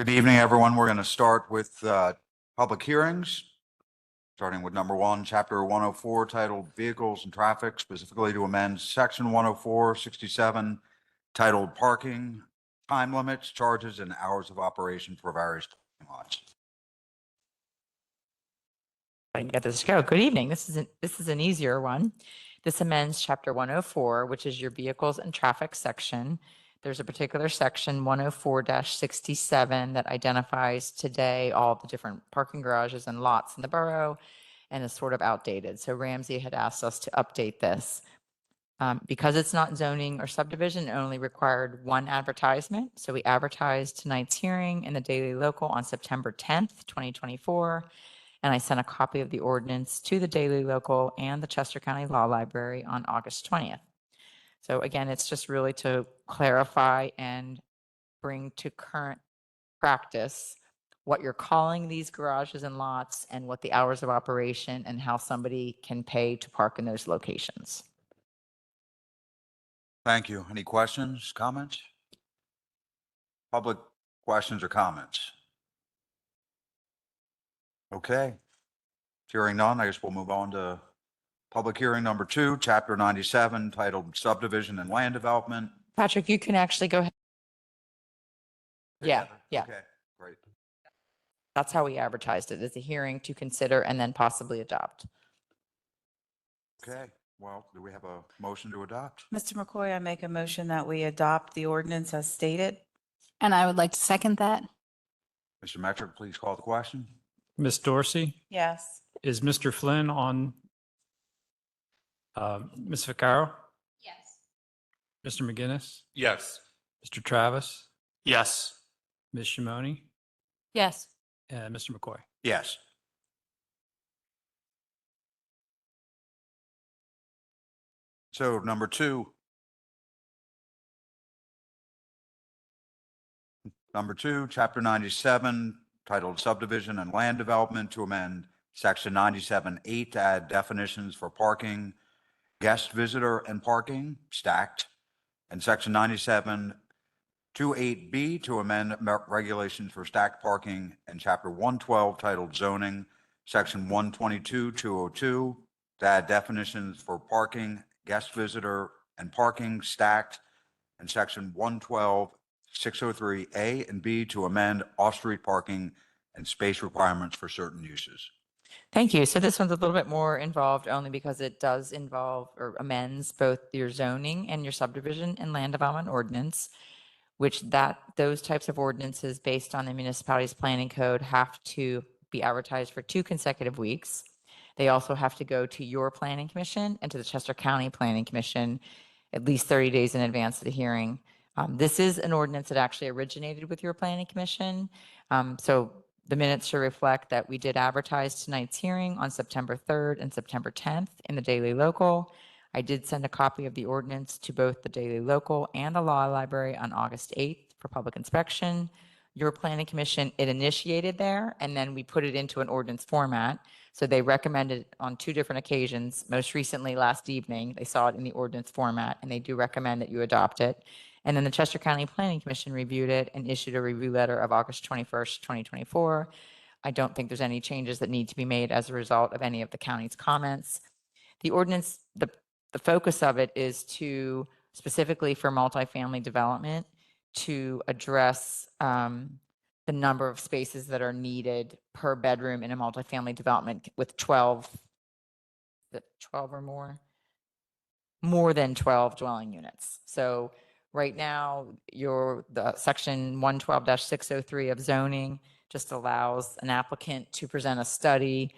Good evening, everyone. We're going to start with public hearings, starting with number one, Chapter 104, titled Vehicles and Traffic, specifically to amend Section 104-67, titled Parking, Time Limits, Charges, and Hours of Operation for Various parking lots. I can get this to go. Good evening. This is an easier one. This amends Chapter 104, which is your vehicles and traffic section. There's a particular section 104-67 that identifies today all the different parking garages and lots in the borough and is sort of outdated. So Ramsey had asked us to update this. Because it's not zoning or subdivision, it only required one advertisement. So we advertised tonight's hearing in the Daily Local on September 10th, 2024. And I sent a copy of the ordinance to the Daily Local and the Chester County Law Library on August 20th. So again, it's just really to clarify and bring to current practice what you're calling these garages and lots and what the hours of operation and how somebody can pay to park in those locations. Thank you. Any questions, comments? Public questions or comments? Okay. Hearing none, I guess we'll move on to public hearing number two, Chapter 97, titled Subdivision and Land Development. Patrick, you can actually go ahead. Yeah. Okay, great. That's how we advertised it, as a hearing to consider and then possibly adopt. Okay, well, do we have a motion to adopt? Mr. McCoy, I make a motion that we adopt the ordinance as stated. And I would like to second that. Mr. Metrick, please call the question. Ms. Dorsey, Yes. is Mr. Flynn on? Ms. Vaccaro? Yes. Mr. McGinnis? Yes. Mr. Travis? Yes. Ms. Shimoni? Yes. And Mr. McCoy? Yes. So number two. Number two, Chapter 97, titled Subdivision and Land Development, to amend Section 97-8 to add definitions for parking, guest visitor and parking, stacked, and Section 97-28B to amend regulations for stacked parking, and Chapter 112, titled Zoning, Section 122-202 to add definitions for parking, guest visitor and parking, stacked, and Section 112-603A and B to amend off-street parking and space requirements for certain uses. Thank you. So this one's a little bit more involved only because it does involve or amends both your zoning and your subdivision and land development ordinance, which those types of ordinances based on the municipality's planning code have to be advertised for 2 consecutive weeks. They also have to go to your planning commission and to the Chester County Planning Commission at least 30 days in advance of the hearing. This is an ordinance that actually originated with your planning commission. So the minutes should reflect that we did advertise tonight's hearing on September 3rd and September 10th in the Daily Local. I did send a copy of the ordinance to both the Daily Local and the Law Library on August 8th for public inspection. Your planning commission, it initiated there, and then we put it into an ordinance format. So they recommended on 2 different occasions, most recently last evening, they saw it in the ordinance format, and they do recommend that you adopt it. And then the Chester County Planning Commission reviewed it and issued a review letter of August 21st, 2024. I don't think there's any changes that need to be made as a result of any of the county's comments. The ordinance, the focus of it is to specifically for multifamily development to address the number of spaces that are needed per bedroom in a multifamily development with 12 or more than 12 dwelling units. So right now, the section 112-603 of zoning just allows an applicant to present a study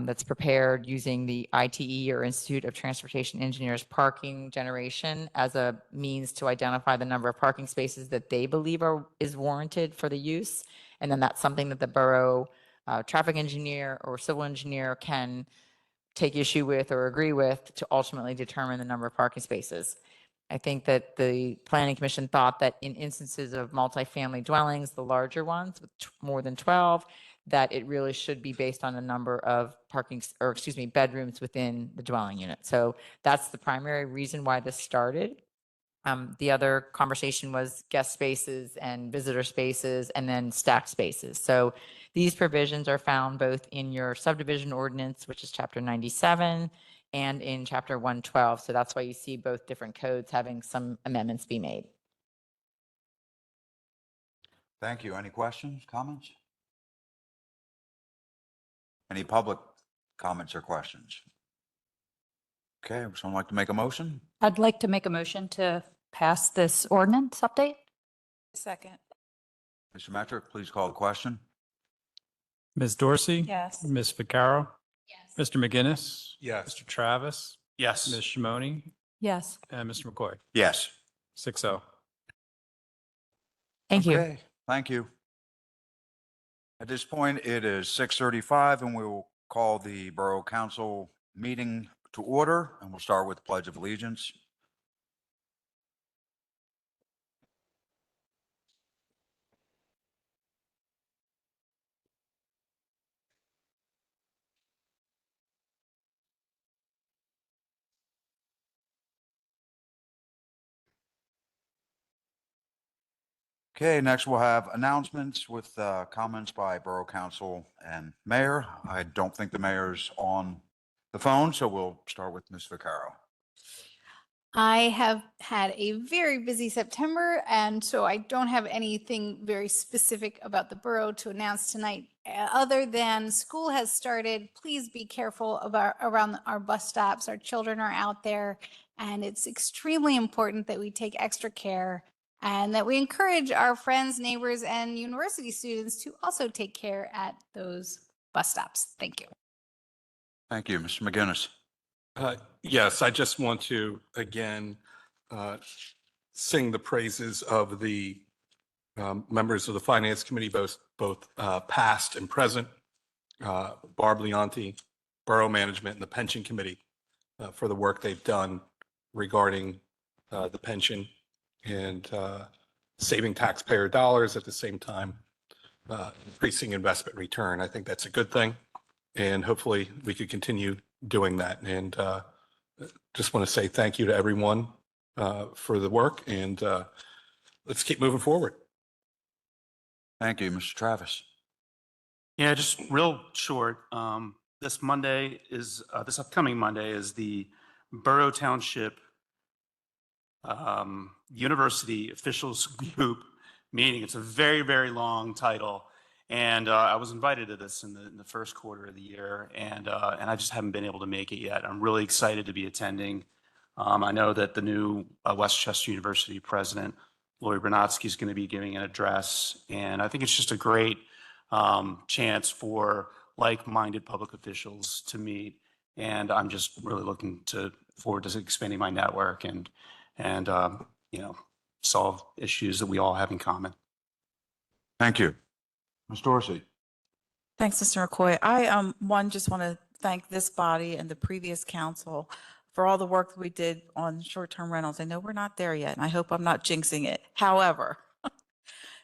that's prepared using the ITE or Institute of Transportation Engineers parking generation as a means to identify the number of parking spaces that they believe is warranted for the use. And then that's something that the borough traffic engineer or civil engineer can take issue with or agree with to ultimately determine the number of parking spaces. I think that the Planning Commission thought that in instances of multifamily dwellings, the larger ones with more than 12, that it really should be based on a number of bedrooms within the dwelling unit. So that's the primary reason why this started. The other conversation was guest spaces and visitor spaces and then stacked spaces. So these provisions are found both in your subdivision ordinance, which is chapter 97, and in chapter 112. So that's why you see both different codes having some amendments be made. Thank you. Any questions, comments? Any public comments or questions? Okay, would someone like to make a motion? I'd like to make a motion to pass this ordinance update. Second. Mr. Metrick, please call the question. Ms. Dorsey? Yes. Ms. Vaccaro? Yes. Mr. McGinnis? Yes. Mr. Travis? Yes. Ms. Shimoni? Yes. And Mr. McCoy? Yes. 6-0. Thank you. Okay, thank you. At this point, it is 6:35 and we will call the Borough Council meeting to order and we'll start with the Pledge of Allegiance. Okay, next we'll have announcements with comments by Borough Council and Mayor. I don't think the mayor's on the phone, so we'll start with Ms. Vaccaro. I have had a very busy September, and so I don't have anything very specific about the borough to announce tonight, other than school has started. Please be careful about around our bus stops. Our children are out there, and it's extremely important that we take extra care and that we encourage our friends, neighbors, and university students to also take care at those bus stops. Thank you. Thank you, Mr. McGinnis. Yes, I just want to again sing the praises of the members of the Finance Committee, both past and present, Barb Leonti, Borough Management, and the Pension Committee for the work they've done regarding the pension and saving taxpayer dollars at the same time increasing investment return. I think that's a good thing, and hopefully we could continue doing that. And just want to say thank you to everyone for the work, and let's keep moving forward. Thank you, Mr. Travis. Yeah, just real short. This Monday is, this upcoming Monday is the Borough Township University Officials Group meeting. It's a very, very long title. And I was invited to this in the first quarter of the year, and I just haven't been able to make it yet. I'm really excited to be attending. I know that the new Westchester University president, Lori Bernatsky, is going to be giving an address, and I think it's just a great chance for like-minded public officials to meet. And I'm just really looking forward to expanding my network and you know, solve issues that we all have in common. Thank you. Ms. Dorsey. Thanks, Mr. McCoy. I just want to thank this body and the previous council for all the work that we did on short-term rentals. I know we're not there yet, and I hope I'm not jinxing it. However,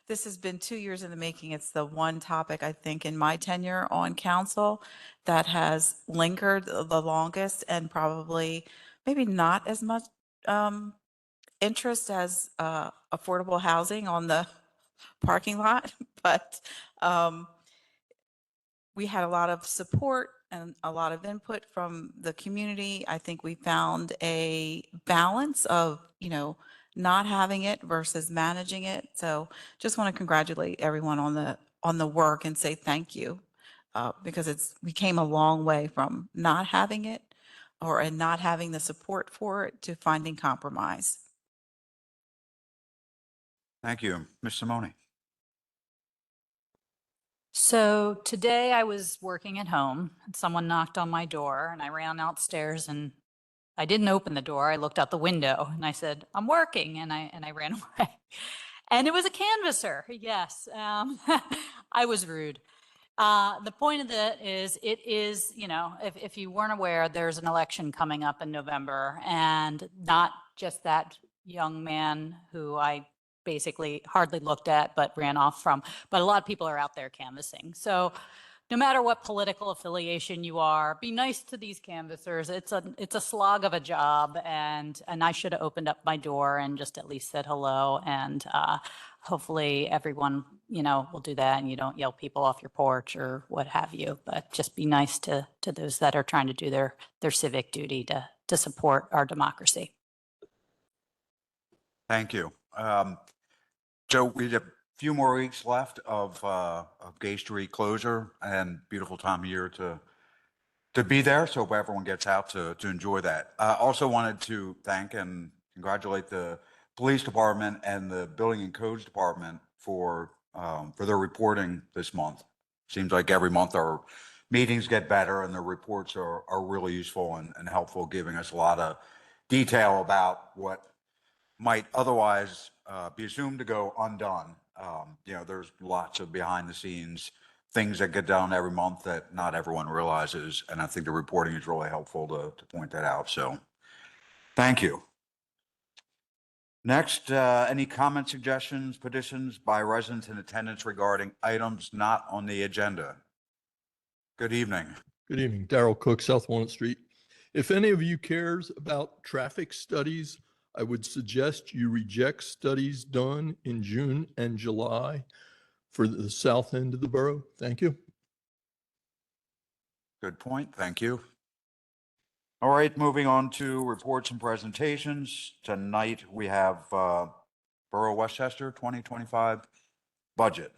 this has been 2 years in the making. It's the one topic, I think, in my tenure on council that has lingered the longest and probably maybe not as much interest as affordable housing on the parking lot, but we had a lot of support and a lot of input from the community. I think we found a balance of, not having it versus managing it. So just want to congratulate everyone on the work and say thank you, because we came a long way from not having it and not having the support for it to finding compromise. Thank you. Ms. Simone. So today I was working at home and someone knocked on my door and I ran outstairs and I didn't open the door. I looked out the window and I said, "I'm working," and I ran away. And it was a canvasser. Yes. I was rude. The point of that is it is, if you weren't aware, there's an election coming up in November, and not just that young man who I basically hardly looked at but ran off from, but a lot of people are out there canvassing. So no matter what political affiliation you are, be nice to these canvassers. It's a slog of a job, and I should have opened up my door and just at least said hello. And hopefully everyone, will do that, and you don't yell people off your porch or what have you. But just be nice to those that are trying to do their civic duty to support our democracy. Thank you. Joe, we have a few more weeks left of Gay Street closure, and beautiful time of year to be there. So hope everyone gets out to enjoy that. Also wanted to thank and congratulate the police department and the building and codes department for their reporting this month. Seems like every month our meetings get better and the reports are really useful and helpful, giving us a lot of detail about what might otherwise be assumed to go undone. There's lots of behind the scenes things that get done every month that not everyone realizes. And I think the reporting is really helpful to point that out. So thank you. Next, any comments, suggestions, petitions by residents in attendance regarding items not on the agenda? Good evening. Good evening, Darrell Cook, South Walnut Street. If any of you cares about traffic studies, I would suggest you reject studies done in June and July for the south end of the borough. Thank you. Good point. Thank you. All right, moving on to reports and presentations. Tonight we have Borough Westchester 2025 budget.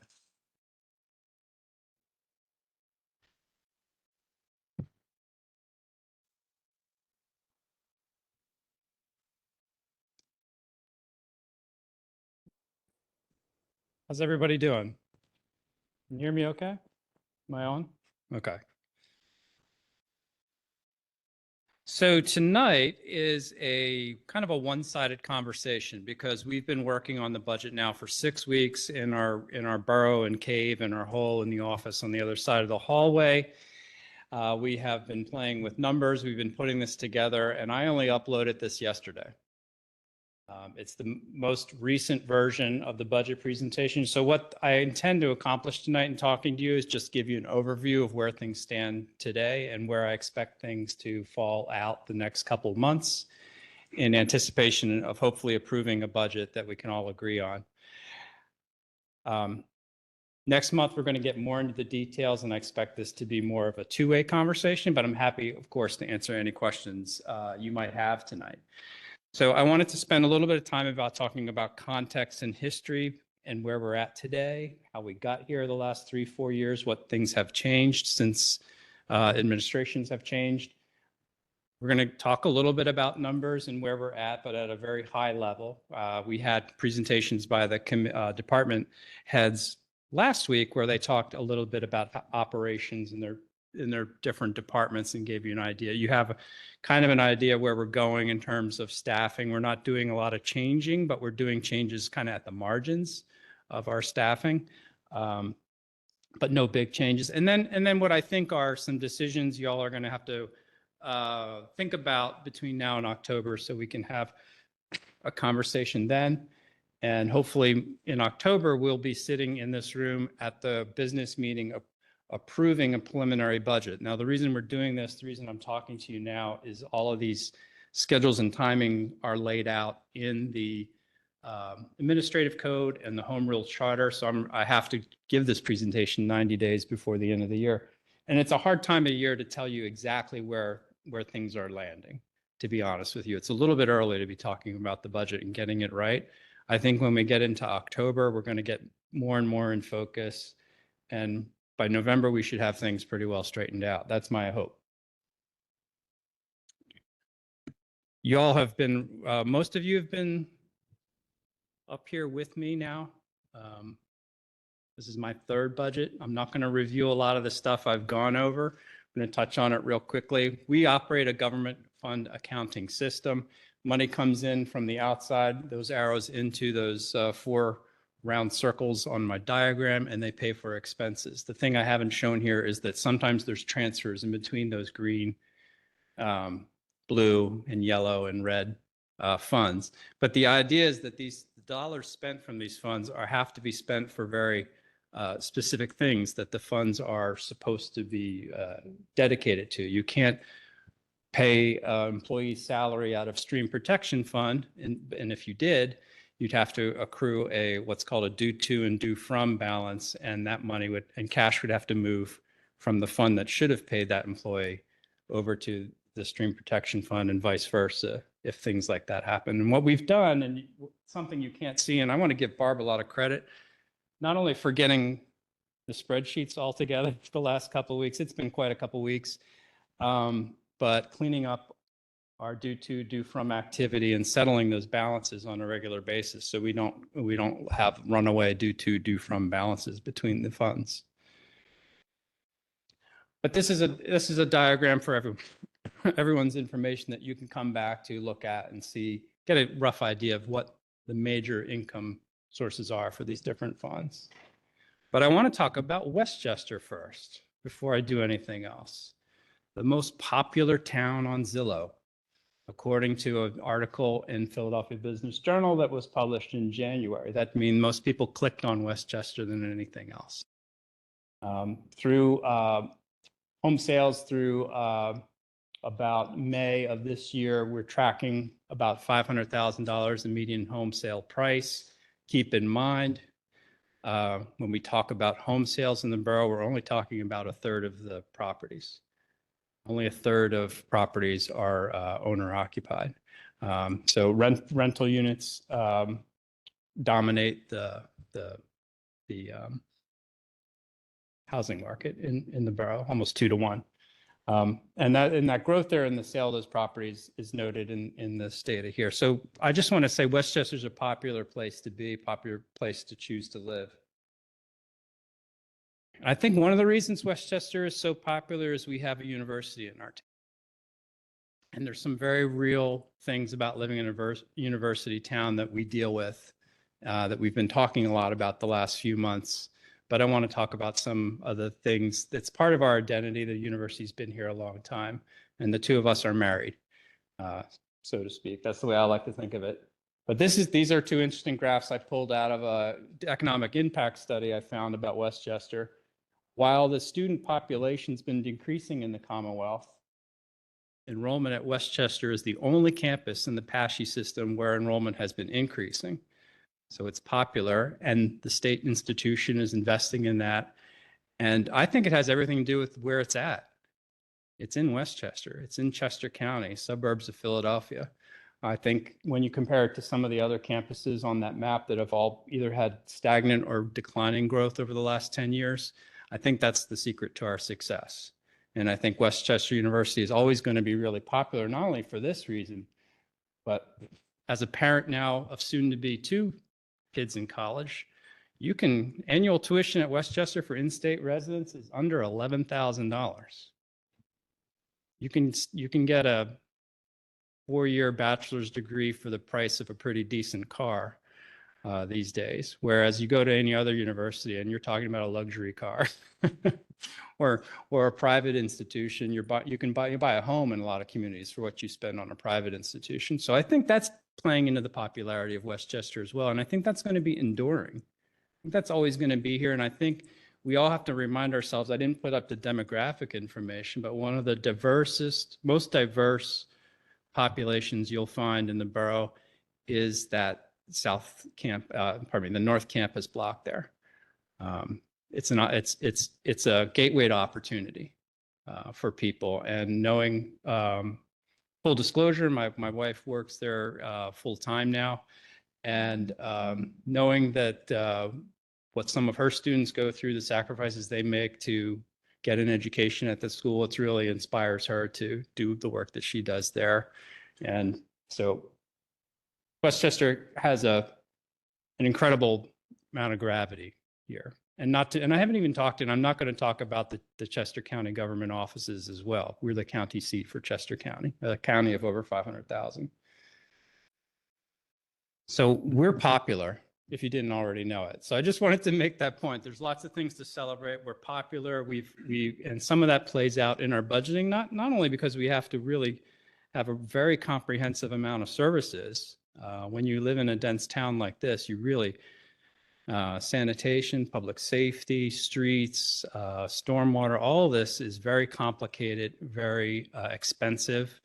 How's everybody doing? Can you hear me okay? Am I on? Okay. So tonight is a kind of a one-sided conversation because we've been working on the budget now for 6 weeks in our burrow and cave and our hole in the office on the other side of the hallway. We have been playing with numbers. We've been putting this together, and I only uploaded this yesterday. It's the most recent version of the budget presentation. So what I intend to accomplish tonight in talking to you is just give you an overview of where things stand today and where I expect things to fall out the next couple of months in anticipation of hopefully approving a budget that we can all agree on. Next month, we're going to get more into the details, and I expect this to be more of a two-way conversation, but I'm happy, of course, to answer any questions you might have tonight. So I wanted to spend a little bit of time about talking about context and history and where we're at today, how we got here the last 3-4 years, what things have changed since administrations have changed. We're going to talk a little bit about numbers and where we're at, but at a very high level. We had presentations by the department heads last week where they talked a little bit about operations in their different departments and gave you an idea. You have kind of an idea where we're going in terms of staffing. We're not doing a lot of changing, but we're doing changes kind of at the margins of our staffing, but no big changes. And then what I think are some decisions y'all are going to have to think about between now and October so we can have a conversation then. And hopefully in October, we'll be sitting in this room at the business meeting approving a preliminary budget. Now, the reason we're doing this, the reason I'm talking to you now is all of these schedules and timing are laid out in the administrative code and the home rule charter. So I have to give this presentation 90 days before the end of the year. And it's a hard time of year to tell you exactly where things are landing, to be honest with you. It's a little bit early to be talking about the budget and getting it right. I think when we get into October, we're going to get more and more in focus. And by November, we should have things pretty well straightened out. That's my hope. You all have been, most of you have been up here with me now. This is my third budget. I'm not going to review a lot of the stuff I've gone over. I'm going to touch on it real quickly. We operate a government fund accounting system. Money comes in from the outside, those arrows into those 4 round circles on my diagram, and they pay for expenses. The thing I haven't shown here is that sometimes there's transfers in between those green, blue, and yellow and red funds. But the idea is that these dollars spent from these funds have to be spent for very specific things that the funds are supposed to be dedicated to. You can't pay employee's salary out of stream protection fund, and if you did, you'd have to accrue what's called a due to and due from balance, and that money and cash would have to move from the fund that should have paid that employee over to the stream protection fund and vice versa if things like that happen. And what we've done, and something you can't see, and I want to give Barb a lot of credit, not only for getting the spreadsheets all together for the last couple of weeks, it's been quite a couple of weeks, but cleaning up our due to, due from activity and settling those balances on a regular basis, so we don't have runaway due to, due from balances between the funds. But this is a diagram for everyone's information that you can come back to, look at, and see, get a rough idea of what the major income sources are for these different funds. But I want to talk about Westchester first before I do anything else. The most popular town on Zillow, according to an article in Philadelphia Business Journal that was published in January. That means most people clicked on Westchester than anything else. Through home sales through about May of this year, we're tracking about $500,000 in median home sale price. Keep in mind, when we talk about home sales in the borough, we're only talking about a third of the properties. Only a third of properties are owner occupied. So rental units dominate the housing market in the borough, almost 2 to 1. And that growth there in the sale of those properties is noted in this data here. So I just want to say Westchester's a popular place to be, popular place to choose to live. I think one of the reasons Westchester is so popular is we have a university in our town. And there's some very real things about living in a university town that we deal with, that we've been talking a lot about the last few months. But I want to talk about some of the things that's part of our identity. The university's been here a long time, and the two of us are married, so to speak. That's the way I like to think of it. But these are 2 interesting graphs I pulled out of an economic impact study I found about Westchester. While the student population's been decreasing in the Commonwealth, enrollment at Westchester is the only campus in the PASHE system where enrollment has been increasing. So it's popular, and the state institution is investing in that. And I think it has everything to do with where it's at. It's in Westchester. It's in Chester County, suburbs of Philadelphia. I think when you compare it to some of the other campuses on that map that have all either had stagnant or declining growth over the last 10 years, I think that's the secret to our success. And I think Westchester University is always going to be really popular, not only for this reason, but as a parent now of soon to be 2 kids in college, annual tuition at Westchester for in-state residents is under $11,000. You can get a 4-year bachelor's degree for the price of a pretty decent car these days. Whereas you go to any other university and you're talking about a luxury car or a private institution, you buy a home in a lot of communities for what you spend on a private institution. So I think that's playing into the popularity of Westchester as well. And I think that's going to be enduring. I think that's always going to be here. And I think we all have to remind ourselves, I didn't put up the demographic information, but one of the most diverse populations you'll find in the borough is that the North Campus block there. It's a gateway to opportunity for people. And knowing, full disclosure, my wife works there full time now, and knowing that what some of her students go through, the sacrifices they make to get an education at the school, it really inspires her to do the work that she does there. And so Westchester has an incredible amount of gravity here. And I haven't even talked, and I'm not going to talk about the Chester County government offices as well. We're the county seat for Chester County, a county of over 500,000. So we're popular, if you didn't already know it. So I just wanted to make that point. There's lots of things to celebrate. We're popular. And some of that plays out in our budgeting, not only because we have to really have a very comprehensive amount of services. When you live in a dense town like this, you really sanitation, public safety, streets, stormwater. All of this is very complicated, very expensive.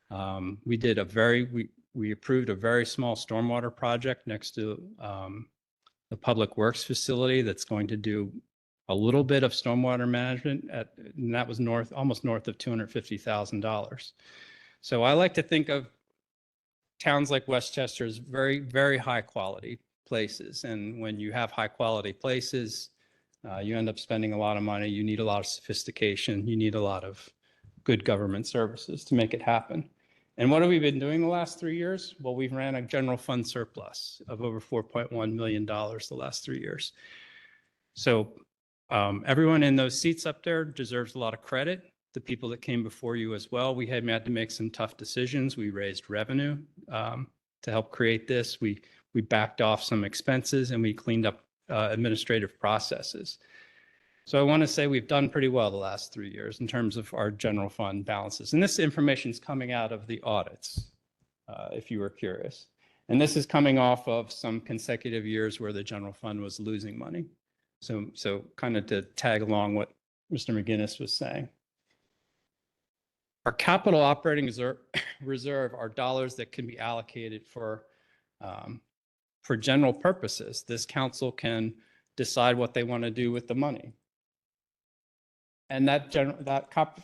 We approved a very small stormwater project next to the Public Works facility that's going to do a little bit of stormwater management and that was almost north of $250,000. So I like to think of towns like Westchester as very, very high quality places. And when you have high quality places, you end up spending a lot of money. You need a lot of sophistication. You need a lot of good government services to make it happen. And what have we been doing the last 3 years? Well, we've ran a general fund surplus of over $4.1 million the last 3 years. So everyone in those seats up there deserves a lot of credit. The people that came before you as well. We had to make some tough decisions. We raised revenue to help create this. We backed off some expenses and we cleaned up administrative processes. So I want to say we've done pretty well the last 3 years in terms of our general fund balances. And this information is coming out of the audits, if you were curious. And this is coming off of some consecutive years where the general fund was losing money. So kind of to tag along what Mr. McGinnis was saying. Our capital operating reserve are dollars that can be allocated for general purposes. This council can decide what they want to do with the money. And that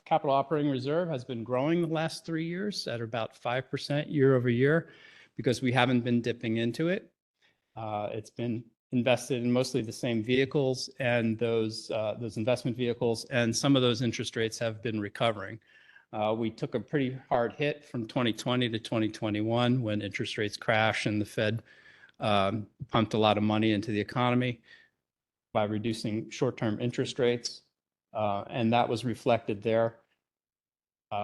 capital operating reserve has been growing the last 3 years at about 5% year over year because we haven't been dipping into it. It's been invested in mostly the same vehicles and those investment vehicles, and some of those interest rates have been recovering. We took a pretty hard hit from 2020 to 2021 when interest rates crashed and the Fed pumped a lot of money into the economy by reducing short-term interest rates. And that was reflected there.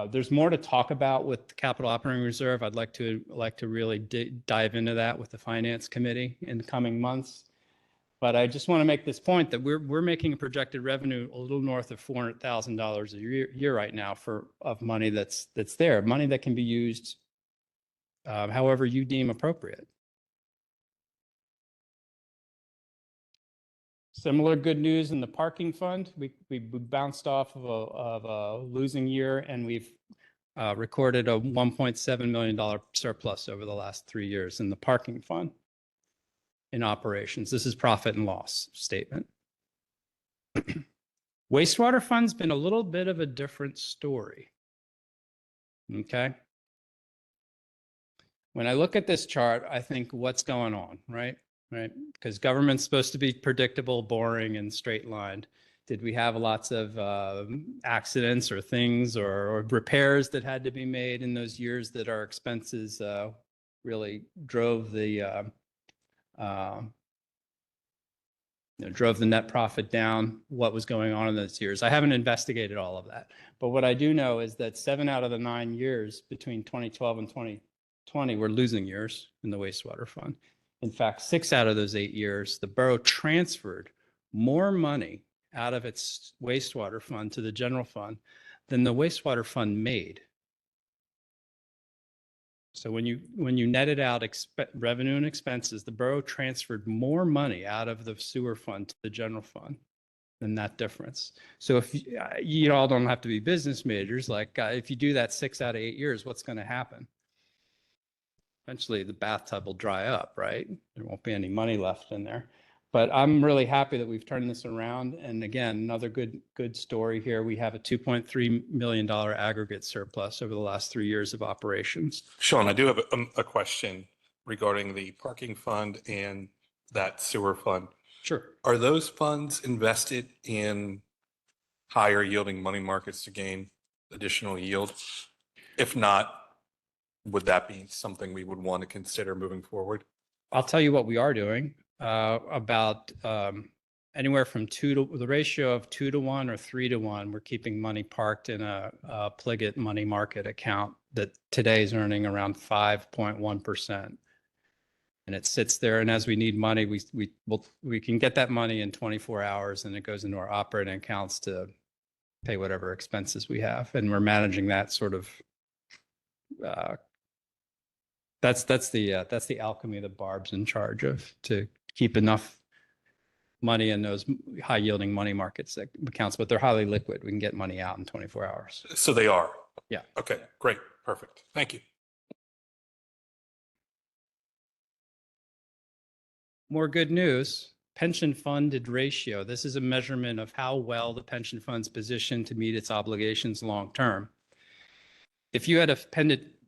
There's more to talk about with the capital operating reserve. I'd like to really dive into that with the finance committee in the coming months. But I just want to make this point that we're making a projected revenue a little north of $400,000 a year right now of money that's there, money that can be used however you deem appropriate. Similar good news in the parking fund. We bounced off of a losing year, and we've recorded a $1.7 million surplus over the last 3 years in the parking fund in operations. This is profit and loss statement. Wastewater fund's been a little bit of a different story. Okay. When I look at this chart, I think what's going on, right? Right? Because government's supposed to be predictable, boring, and straight lined. Did we have lots of accidents or things or repairs that had to be made in those years that our expenses really drove the drove the net profit down? What was going on in those years? I haven't investigated all of that. But what I do know is that 7 out of the 9 years between 2012 and 2020 were losing years in the wastewater fund. In fact, 6 out of those 8 years, the borough transferred more money out of its wastewater fund to the general fund than the wastewater fund made. So when you netted out revenue and expenses, the borough transferred more money out of the sewer fund to the general fund than that difference. So if you all don't have to be business majors, like if you do that 6 out of 8 years, what's going to happen? Eventually the bathtub will dry up, right? There won't be any money left in there. But I'm really happy that we've turned this around. And again, another good story here. We have a $2.3 million aggregate surplus over the last 3 years of operations. Sean, I do have a question regarding the parking fund and that sewer fund. Sure. Are those funds invested in higher yielding money markets to gain additional yield? If not, would that be something we would want to consider moving forward? I'll tell you what we are doing. About anywhere from the ratio of 2 to 1 or 3 to 1, we're keeping money parked in a Pliget money market account that today is earning around 5.1%. And it sits there, and as we need money, we can get that money in 24 hours, and it goes into our operating accounts to pay whatever expenses we have. And we're managing that sort of. That's the alchemy that Barb's in charge of, to keep enough money in those high yielding money markets accounts, but they're highly liquid. We can get money out in 24 hours. So they are. Yeah. Okay, great, perfect. Thank you. More good news, pension funded ratio. This is a measurement of how well the pension fund's positioned to meet its obligations long term. If you had a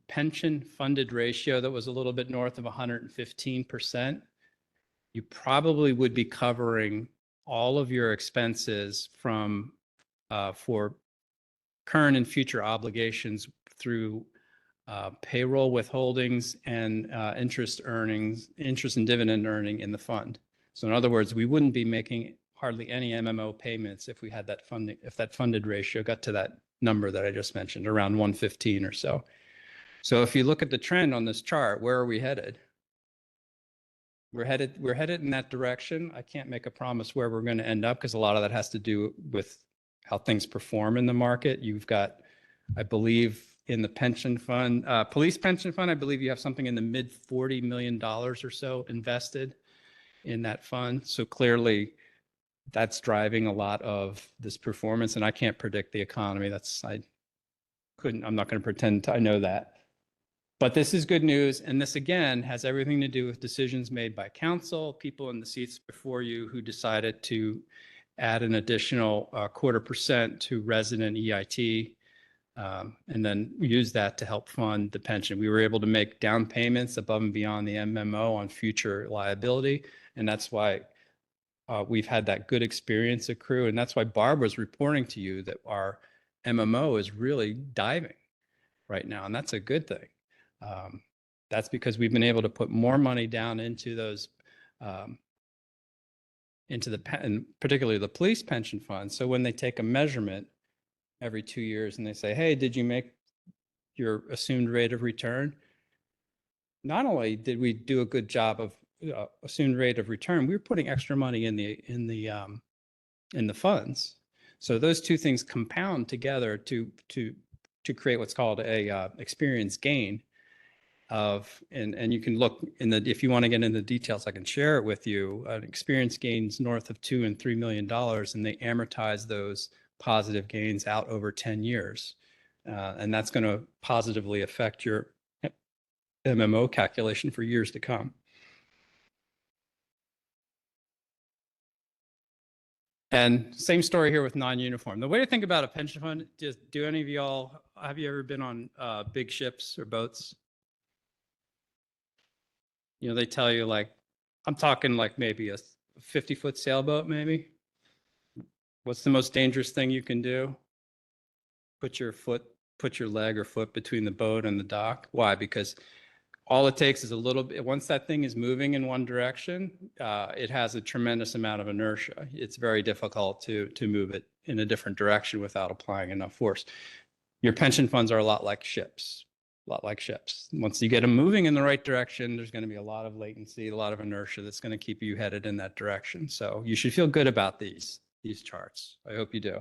pension funded ratio that was a little bit north of 115%, you probably would be covering all of your expenses from for current and future obligations through payroll withholdings and interest and dividend earning in the fund. So in other words, we wouldn't be making hardly any MMO payments if we had that funding, if that funded ratio got to that number that I just mentioned, around 115 or so. So if you look at the trend on this chart, where are we headed? We're headed in that direction. I can't make a promise where we're going to end up because a lot of that has to do with how things perform in the market. You've got, I believe, in the pension fund, police pension fund, I believe you have something in the mid $40 million or so invested in that fund. So clearly that's driving a lot of this performance, and I can't predict the economy. I'm not going to pretend I know that. But this is good news. And this, again, has everything to do with decisions made by council, people in the seats before you who decided to add an additional 0.25% to resident EIT, and then use that to help fund the pension. We were able to make down payments above and beyond the MMO on future liability. And that's why we've had that good experience accrue. And that's why Barb was reporting to you that our MMO is really diving right now. And that's a good thing. That's because we've been able to put more money down into those, and particularly the police pension fund. So when they take a measurement every 2 years and they say, hey, did you make your assumed rate of return? Not only did we do a good job of assumed rate of return, we were putting extra money in the funds. So those two things compound together to create what's called a experience gain of, and you can look if you want to get into the details, I can share it with you. An experience gains north of $2 and $3 million, and they amortize those positive gains out over 10 years. And that's going to positively affect your MMO calculation for years to come. And same story here with non-uniform. The way to think about a pension fund, do any of y'all, have you ever been on big ships or boats? You know, they tell you, like, I'm talking like maybe a 50-foot sailboat, maybe. What's the most dangerous thing you can do? Put your leg or foot between the boat and the dock. Why? Because all it takes is a little bit. Once that thing is moving in one direction, it has a tremendous amount of inertia. It's very difficult to move it in a different direction without applying enough force. Your pension funds are a lot like ships. Once you get them moving in the right direction, there's going to be a lot of latency, a lot of inertia that's going to keep you headed in that direction. So you should feel good about these charts. I hope you do.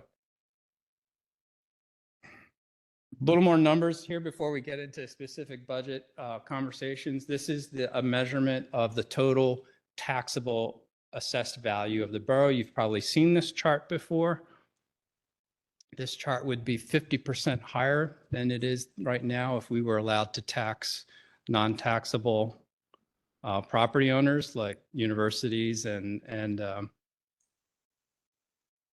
A little more numbers here before we get into specific budget conversations. This is a measurement of the total taxable assessed value of the borough. You've probably seen this chart before. This chart would be 50% higher than it is right now if we were allowed to tax non-taxable property owners like universities and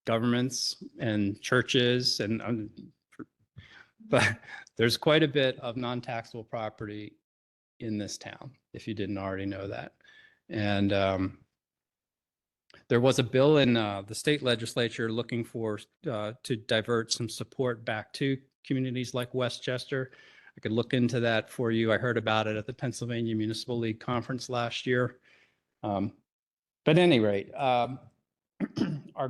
governments and churches. But there's quite a bit of non-taxable property in this town, if you didn't already know that. And there was a bill in the state legislature looking for to divert some support back to communities like Westchester. I could look into that for you. I heard about it at the Pennsylvania Municipal League Conference last year. But at any rate, our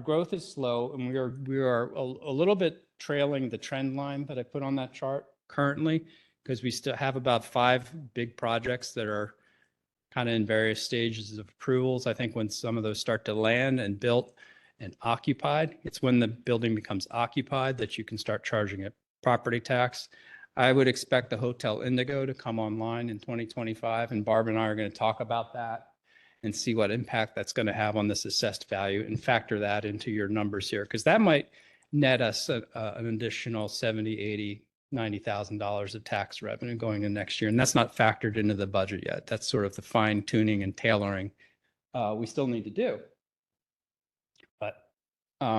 growth is slow, and we are a little bit trailing the trend line that I put on that chart currently, because we still have about 5 big projects that are kind of in various stages of approvals. I think when some of those start to land and built and occupied, it's when the building becomes occupied that you can start charging it property tax. I would expect the Hotel Indigo to come online in 2025, and Barb and I are going to talk about that. and see what impact that's going to have on this assessed value and factor that into your numbers here, because that might net us an additional 70, 80, $90,000 of tax revenue going into next year. And that's not factored into the budget yet. That's sort of the fine tuning and tailoring we still need to do. But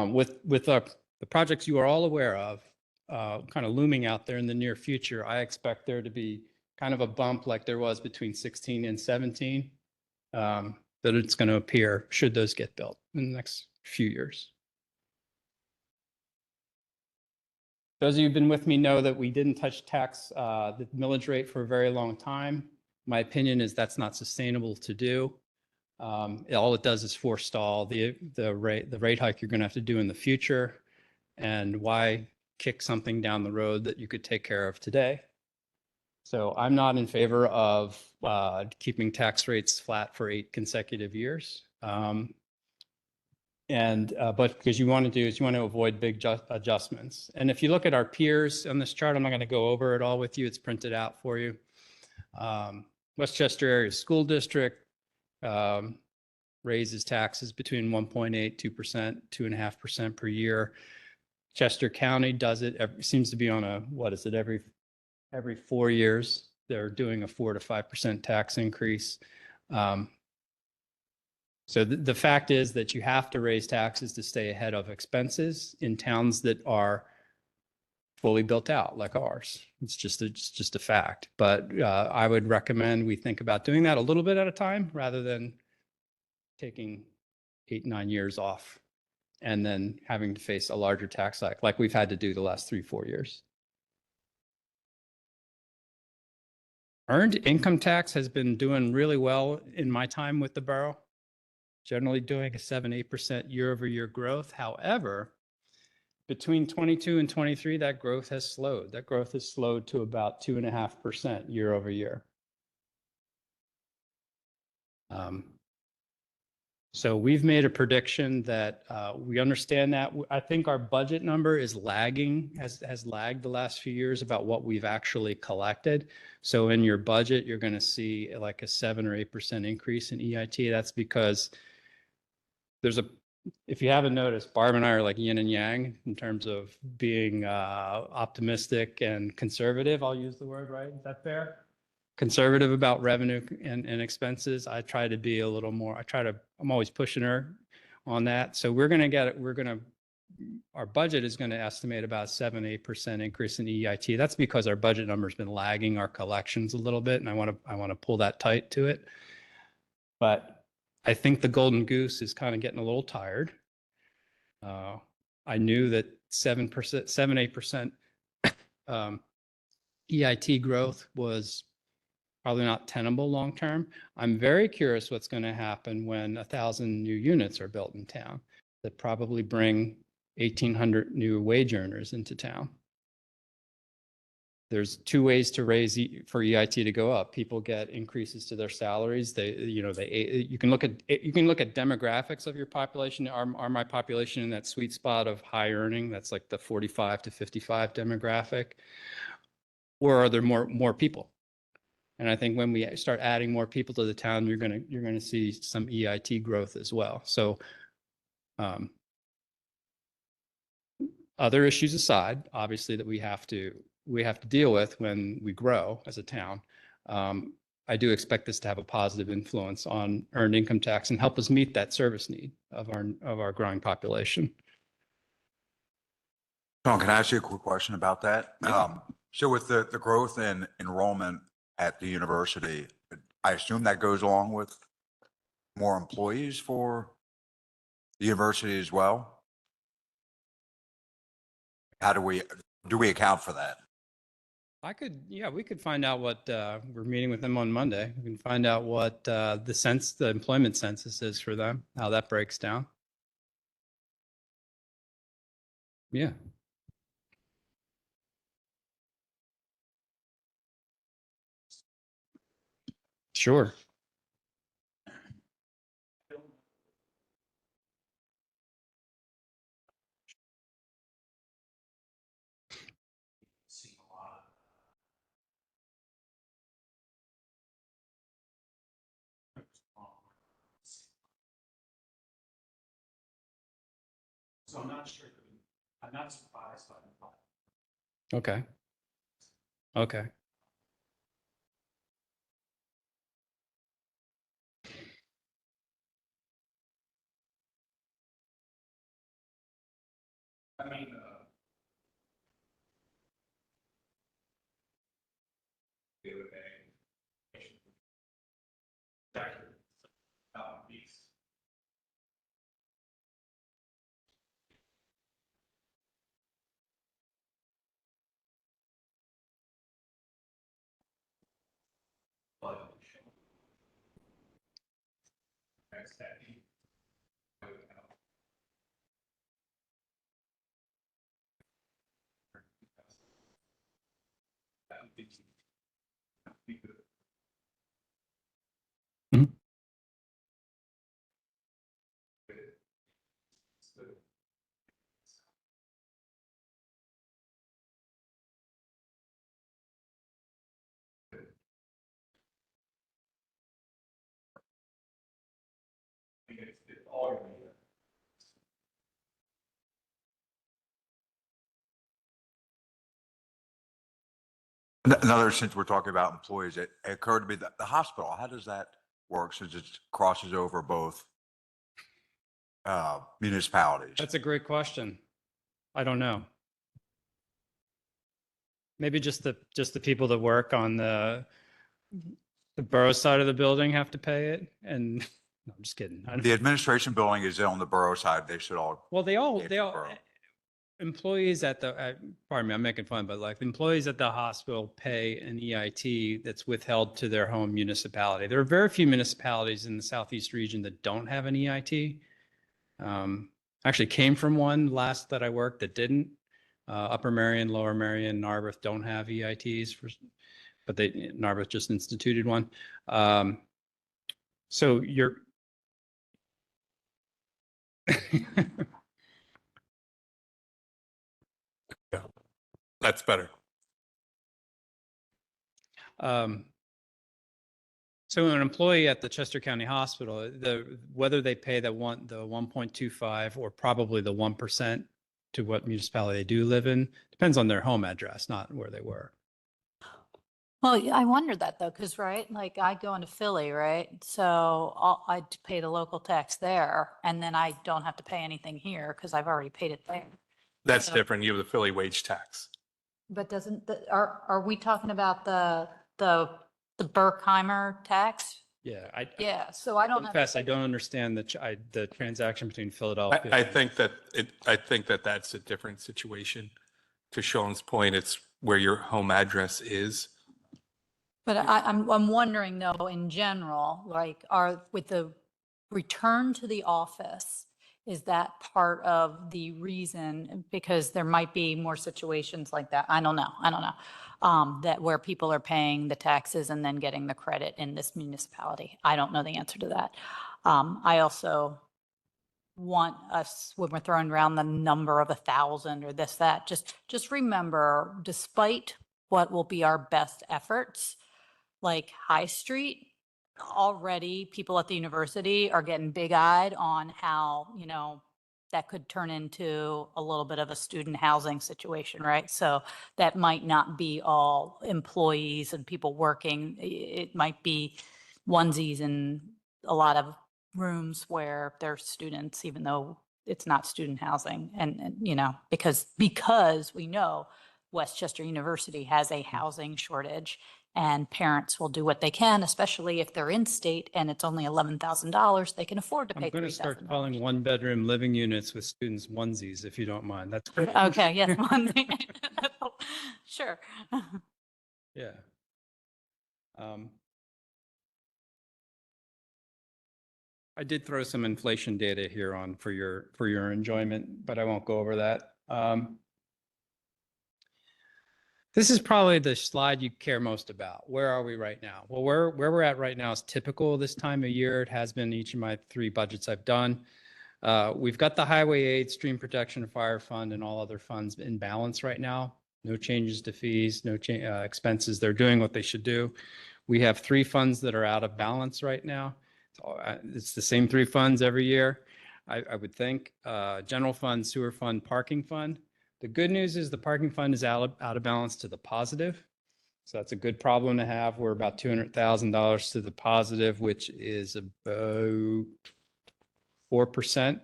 with the projects you are all aware of, kind of looming out there in the near future, I expect there to be kind of a bump like there was between 16 and 17, that it's going to appear should those get built in the next few years. Those of you who've been with me know that we didn't touch the millage rate for a very long time. My opinion is that's not sustainable to do. All it does is forestall the rate hike you're going to have to do in the future. And why kick something down the road that you could take care of today? So I'm not in favor of keeping tax rates flat for 8 consecutive years. But because you want to do is you want to avoid big adjustments. And if you look at our peers on this chart, I'm not going to go over it all with you. It's printed out for you. Westchester Area School District raises taxes between 1.8, 2%, 2.5% per year. Chester County does it, seems to be on a, what is it, every 4 years, they're doing a 4 to 5% tax increase. So the fact is that you have to raise taxes to stay ahead of expenses in towns that are fully built out like ours. It's just a fact. But I would recommend we think about doing that a little bit at a time rather than taking 8, 9 years off and then having to face a larger tax hike like we've had to do the last 3, 4 years. Earned income tax has been doing really well in my time with the borough, generally doing a 7-8% year-over-year growth. However, between 22 and 23, that growth has slowed. That growth has slowed to about 2.5% year-over-year. So we've made a prediction that we understand that. I think our budget number is lagging, has lagged the last few years about what we've actually collected. So in your budget, you're going to see like a 7 or 8% increase in EIT. That's because if you haven't noticed, Barb and I are like yin and yang in terms of being optimistic and conservative. I'll use the word, right? Is that fair? Conservative about revenue and expenses. I try to be a little more, I'm always pushing her on that. So our budget is going to estimate about 7-8% increase in EIT. That's because our budget number has been lagging our collections a little bit, and I want to pull that tight to it. But I think the golden goose is kind of getting a little tired. I knew that 7-8% EIT growth was probably not tenable long term. I'm very curious what's going to happen when 1,000 new units are built in town that probably bring 1,800 new wage earners into town. There's 2 ways to raise for EIT to go up. People get increases to their salaries. You can look at demographics of your population. Are my population in that sweet spot of high earning? That's like the 45 to 55 demographic. Or are there more people? And I think when we start adding more people to the town, you're going to see some EIT growth as well. So other issues aside, obviously that we have to deal with when we grow as a town. I do expect this to have a positive influence on earned income tax and help us meet that service need of our growing population. Tom, can I ask you a quick question about that? Yeah. So with the growth in enrollment at the university, I assume that goes along with more employees for the university as well? How do we account for that? We could find out what, we're meeting with them on Monday. We can find out what the employment census is for them, how that breaks down. Yeah. Sure. So I'm not sure. I'm not surprised by that. Okay. Okay. I mean, they would pay. These. But next day, that would be good. Another, since we're talking about employees, it occurred to me that the hospital, how does that work since it crosses over both municipalities? That's a great question. I don't know. Maybe just the people that work on the borough side of the building have to pay it. And no, I'm just kidding. The administration building is on the borough side. They should all. Well, they all, pay for the borough. employees at pardon me, I'm making fun, but like employees at the hospital pay an EIT that's withheld to their home municipality. There are very few municipalities in the Southeast region that don't have an EIT. Actually came from one last that I worked that didn't. Upper Marion, Lower Marion, Narberth don't have EITs but Narberth just instituted one. So you're. Yeah, that's better. So an employee at the Chester County Hospital, whether they pay the 1.25 or probably the 1% to what municipality they do live in, depends on their home address, not where they were. Well, I wondered that though, because right, like I go into Philly, right? So I pay the local tax there, and then I don't have to pay anything here because I've already paid it there. That's So- different. You have the Philly wage tax. But are we talking about the Berkheimer tax? Yeah, Yeah, so I don't have. to confess, I pay- don't understand the transaction between Philadelphia. I think that that's a different situation. To Sean's point, it's where your home address is. But I'm wondering though, in general, like with the return to the office, is that part of the reason? Because there might be more situations like that. I don't know. That where people are paying the taxes and then getting the credit in this municipality. I don't know the answer to that. I also want us, when we're throwing around the number of 1,000 or this, that, just remember, despite what will be our best efforts, like High Street, already people at the university are getting big-eyed on how, that could turn into a little bit of a student housing situation, right? So that might not be all employees and people working. It might be onesies and a lot of rooms where there's students, even though it's not student housing. And because we know Westchester University has a housing shortage, and parents will do what they can, especially if they're in state and it's only $11,000, they can afford to pay I'm going to start $3,000. calling one-bedroom living units with students onesies, if you don't mind. That's great. Okay, yes, one thing. Sure. Yeah. I did throw some inflation data here on for your enjoyment, but I won't go over that. This is probably the slide you care most about. Where are we right now? Well, where we're at right now is typical this time of year. It has been each of my 3 budgets I've done. We've got the highway aid, stream protection, fire fund, and all other funds in balance right now. No changes to fees, no expenses. They're doing what they should do. We have 3 funds that are out of balance right now. It's the same 3 funds every year. I would think. General fund, sewer fund, parking fund. The good news is the parking fund is out of balance to the positive. So that's a good problem to have. We're about $200,000 to the positive, which is about 4%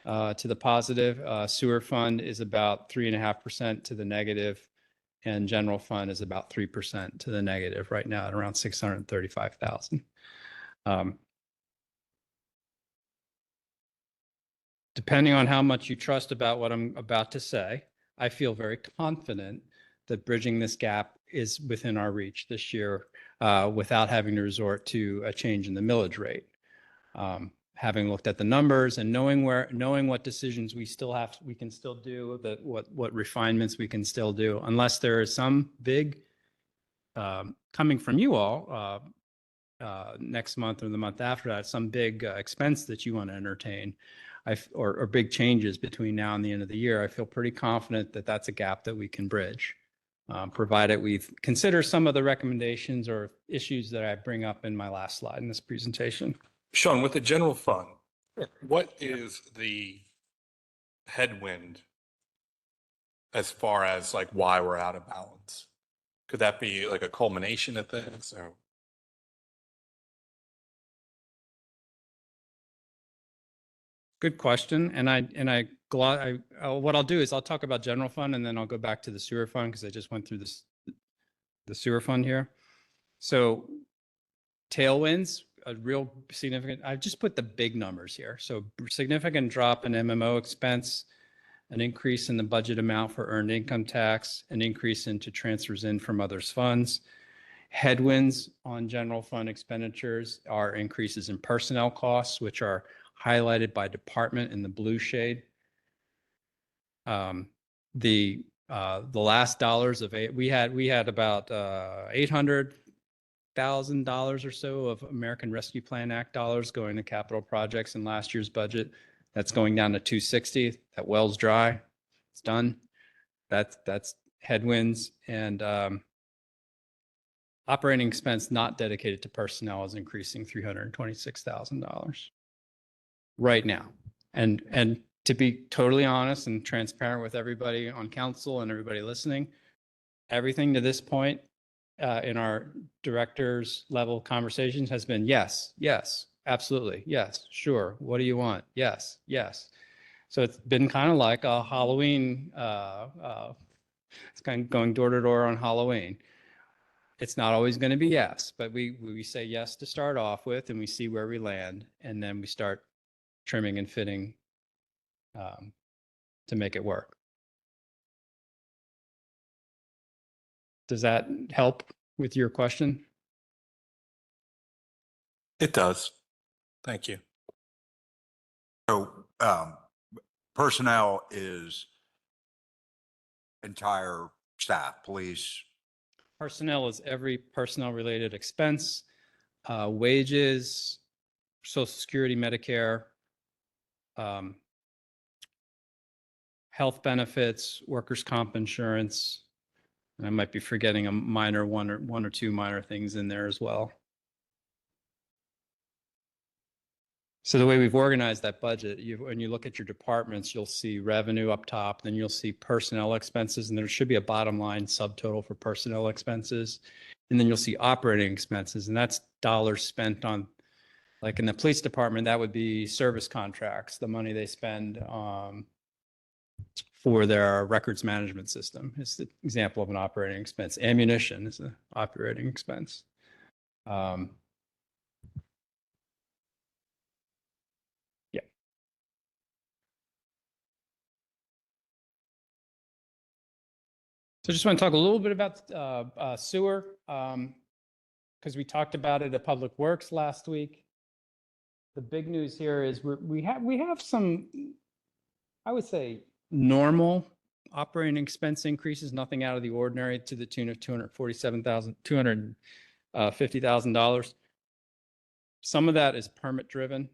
to the positive. Sewer fund is about 3.5% to the negative, and general fund is about 3% to the negative right now at around 635,000. Depending on how much you trust about what I'm about to say, I feel very confident that bridging this gap is within our reach this year without having to resort to a change in the millage rate. Having looked at the numbers and knowing what decisions we can still do, what refinements we can still do, unless there is some big coming from you all next month or the month after that, some big expense that you want to entertain, or big changes between now and the end of the year. I feel pretty confident that that's a gap that we can bridge, provided we consider some of the recommendations or issues that I bring up in my last slide in this presentation. Sean, with the general fund, what is the headwind as far as like why we're out of balance? Could that be like a culmination of things? Or? Good question. What I'll do is I'll talk about general fund and then I'll go back to the sewer fund because I just went through the sewer fund here. So tailwinds, a real significant, I've just put the big numbers here. So significant drop in MMO expense, an increase in the budget amount for earned income tax, an increase into transfers in from others funds. Headwinds on general fund expenditures are increases in personnel costs, which are highlighted by department in the blue shade. The last dollars of we had about $800,000 or so of American Rescue Plan Act dollars going to capital projects in last year's budget. That's going down to 260. That well's dry. It's done. That's headwinds. And operating expense not dedicated to personnel is increasing $326,000 right now. And to be totally honest and transparent with everybody on council and everybody listening, everything to this point in our directors level conversations has been yes, yes, absolutely, yes, sure. What do you want? Yes, yes. So it's been kind of like a Halloween, it's kind of going door to door on Halloween. It's not always going to be yes, but we say yes to start off with and we see where we land and then we start trimming and fitting to make it work. Does that help with your question? It does. Thank you. So personnel is entire staff, police. Personnel is every personnel related expense, wages, Social Security, Medicare, health benefits, workers' comp insurance. And I might be forgetting a minor one or two minor things in there as well. So the way we've organized that budget, when you look at your departments, you'll see revenue up top, then you'll see personnel expenses, and there should be a bottom line subtotal for personnel expenses. And then you'll see operating expenses, and that's dollars spent on, like in the police department, that would be service contracts, the money they spend for their records management system. It's the example of an operating expense. Ammunition is an operating expense. So I just want to talk a little bit about sewer, because we talked about it at Public Works last week. The big news here is we have some, I would say, normal operating expense increases, nothing out of the ordinary, to the tune of $250,000. Some of that is permit driven.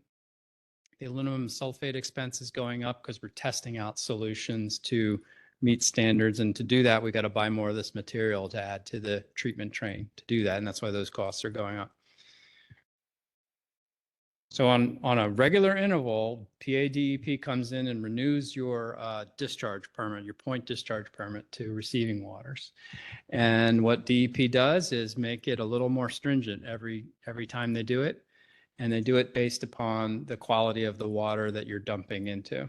The aluminum sulfate expense is going up because we're testing out solutions to meet standards. And to do that, we got to buy more of this material to add to the treatment train to do that. And that's why those costs are going up. So on a regular interval, PADEP comes in and renews your discharge permit, your point discharge permit to receiving waters. And what DEP does is make it a little more stringent every time they do it. And they do it based upon the quality of the water that you're dumping into.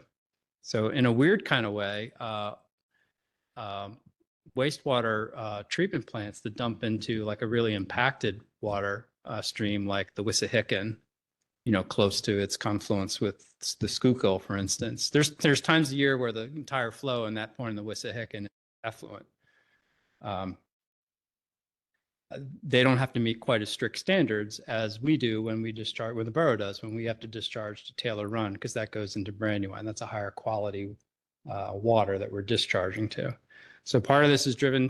So in a weird kind of way, wastewater treatment plants that dump into like a really impacted water stream like the Wissahickon, close to its confluence with the Schuylkill, for instance. There's times a year where the entire flow in that point in the Wissahickon is effluent. They don't have to meet quite as strict standards as we do when we discharge, when the borough does, when we have to discharge to Taylor Run, because that goes into Brandywine. That's a higher quality water that we're discharging to. So part of this is driven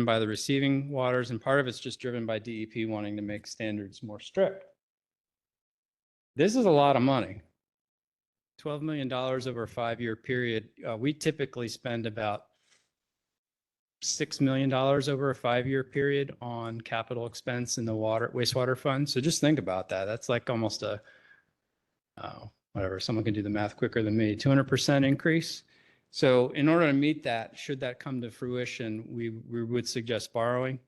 by the receiving waters, and part of it's just driven by DEP wanting to make standards more strict. This is a lot of money. $12 million over a 5-year period. We typically spend about $6 million over a 5-year period on capital expense in the wastewater fund. So just think about that. That's like almost whatever, someone can do the math quicker than me, 200% increase. So in order to meet that, should that come to fruition, we would suggest borrowing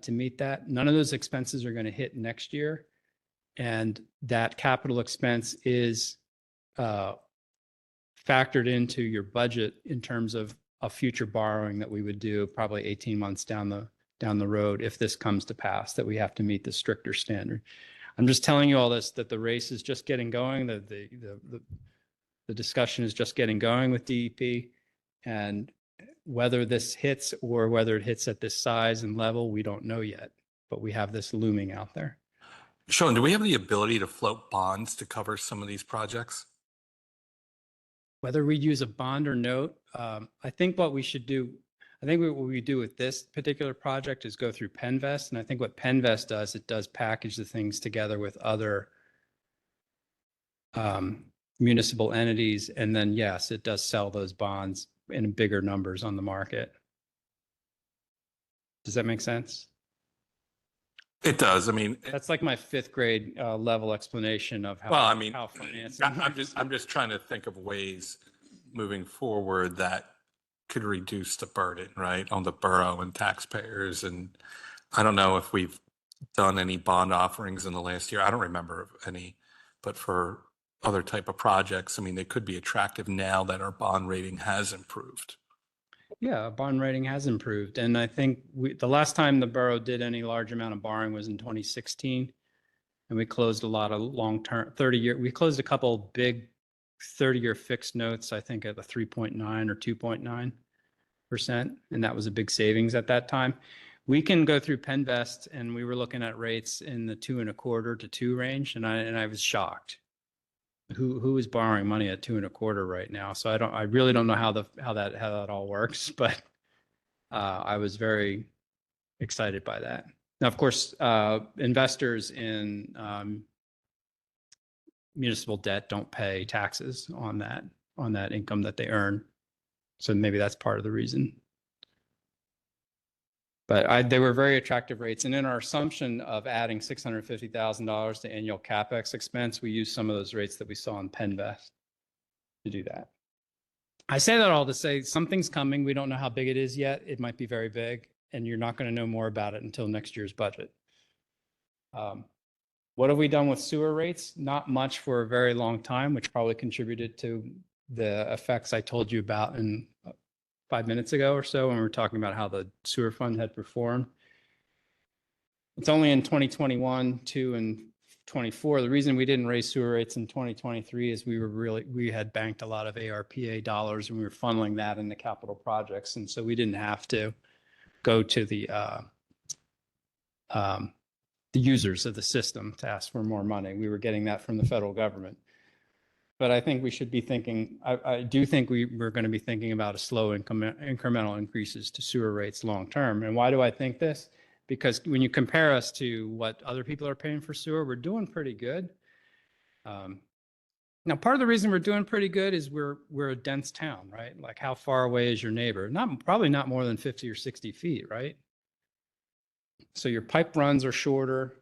to meet that. None of those expenses are going to hit next year. And that capital expense is factored into your budget in terms of a future borrowing that we would do probably 18 months down the road if this comes to pass, that we have to meet the stricter standard. I'm just telling you all this, that the race is just getting going, the discussion is just getting going with DEP, and whether this hits or whether it hits at this size and level, we don't know yet, but we have this looming out there. Sean, do we have the ability to float bonds to cover some of these projects? Whether we use a bond or note, I think what we should do, what we do with this particular project is go through Penvest. And I think what Penvest does, it does package the things together with other municipal entities. And then, yes, it does sell those bonds in bigger numbers on the market. Does that make sense? It does. I mean, That's like my 5th grade level explanation of how, well, I mean, how financing. I'm just trying to think of ways moving forward that could reduce the burden, right, on the borough and taxpayers. And I don't know if we've done any bond offerings in the last year. I don't remember any, but for other type of projects, I mean, they could be attractive now that our bond rating has improved. Yeah, bond rating has improved. And I think the last time the borough did any large amount of borrowing was in 2016. And we closed a lot of long-term 30-year. We closed a couple big 30-year fixed notes, I think at a 3.9 or 2.9%. And that was a big savings at that time. We can go through Penvest, and we were looking at rates in the 2.25 to 2 range. And I was shocked. Who is borrowing money at 2.25 right now? So I really don't know how that all works, but I was very excited by that. Now, of course, investors in municipal debt don't pay taxes on that income that they earn. So maybe that's part of the reason. But they were very attractive rates. And in our assumption of adding $650,000 to annual CapEx expense, we used some of those rates that we saw in Penvest to do that. I say that all to say something's coming. We don't know how big it is yet. It might be very big, and you're not going to know more about it until next year's budget. What have we done with sewer rates? Not much for a very long time, which probably contributed to the effects I told you about in 5 minutes ago or so when we were talking about how the sewer fund had performed. It's only in 2021, 2, and 24. The reason we didn't raise sewer rates in 2023 is we had banked a lot of ARPA dollars, and we were funneling that into capital projects. And so we didn't have to go to the users of the system to ask for more money. We were getting that from the federal government. But I think we should be thinking, I do think we're going to be thinking about a slow incremental increases to sewer rates long term. And why do I think this? Because when you compare us to what other people are paying for sewer, we're doing pretty good. Now, part of the reason we're doing pretty good is we're a dense town, right? Like, how far away is your neighbor? Probably not more than 50 or 60 feet, right? So your pipe runs are shorter.